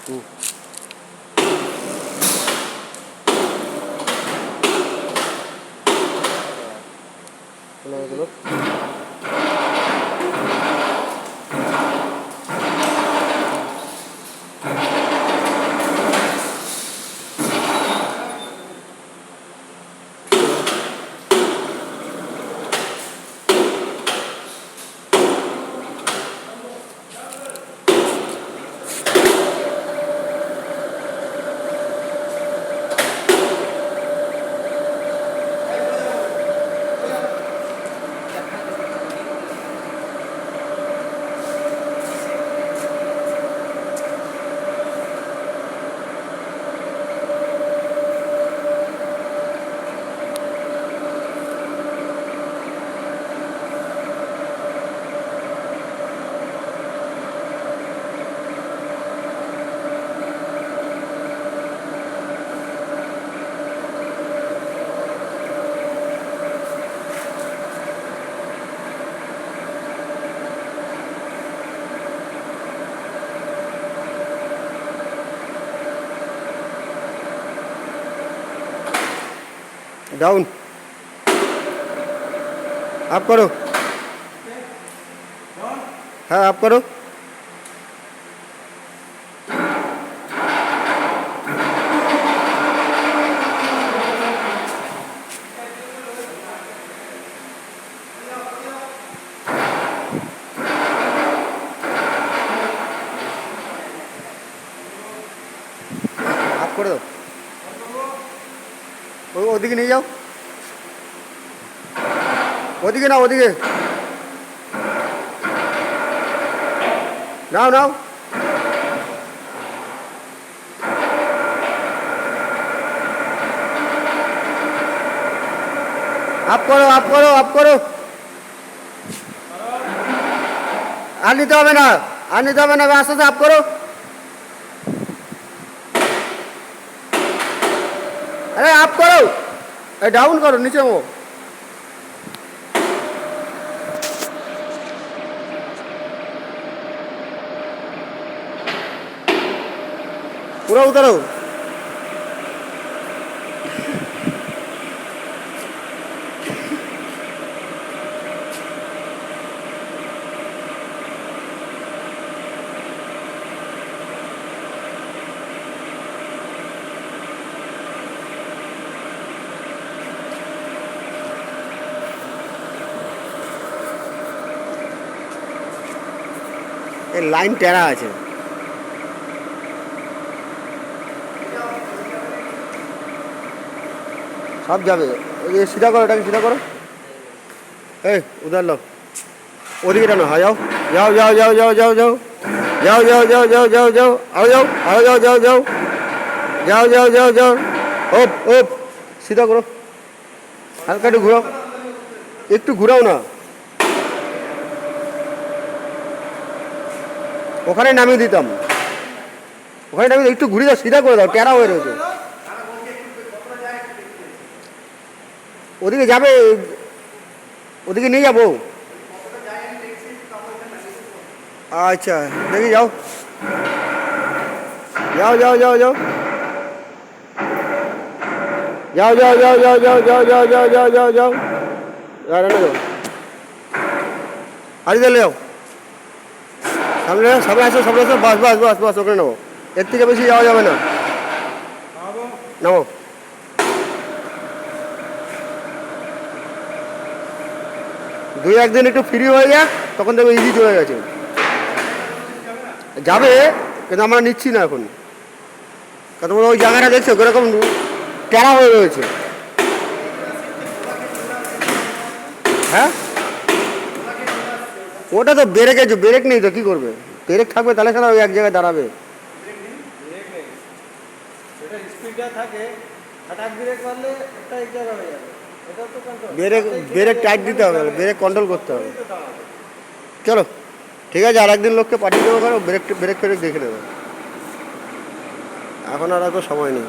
হুম down आप करो हाँ आप करो आप कर दो ওদিকে নিয়ে যাও ওদিকে নাও ওদিকে নাও নাও आप करो आप करो आप करो আর নিতে হবে না আর নিতে হবে না আস্তে আস্তে आप करो अरे आप करो डाउन करो नीचे वो पूरा उतरो এই লাইন টেরা আছে সব যাবে ये सीधा करो এটাকে सीधा करो ए उधर लो ওদিকে টানো হ্যাঁ যাও যাও যাও যাও যাও যাও যাও যাও যাও যাও যাও যাও যাও आओ जाओ आओ जाओ जाओ जाओ जाओ जाओ जाओ जाओ ओप ओप सीधा करो हल्का একটু ঘুরাও একটু ঘুরাও না ওখানে নামিয়ে দিতাম ওখানে নামিয়ে একটু ঘুরে দাও সিধা করে দাও টেরা হয়ে রয়েছে ওদিকে যাবে ওদিকে নিয়ে যাবো আচ্ছা দেখি যাও যাও যাও যাও যাও যাও যাও যাও যাও যাও যাও যাও যাও যাও যাও যাও রান্না যাও আজ দিলে যাও সামনে সামনে আসো সামনে আসো বাস বাস বাস বাস ওখানে নেবো এর থেকে বেশি যাওয়া যাবে না নামো দুই একদিন একটু ফ্রি হয়ে যা তখন দেখবে ইজি চলে গেছে যাবে কিন্তু আমরা নিচ্ছি না এখন কারণ তোমরা ওই জায়গাটা দেখছো ওরকম টেরা হয়ে রয়েছে হ্যাঁ ওটা তো ব্রেকে ব্রেক নেই তো কী করবে ব্রেক থাকবে তাহলে সেটা ওই এক জায়গায় দাঁড়াবে ব্রেক ব্রেক টাইট দিতে হবে ব্রেক কন্ট্রোল করতে হবে চলো ঠিক আছে আর একদিন লোককে পাঠিয়ে দেবো ব্রেক ব্রেক ফ্রেক দেখে নেবে এখন আর এত সময় নেই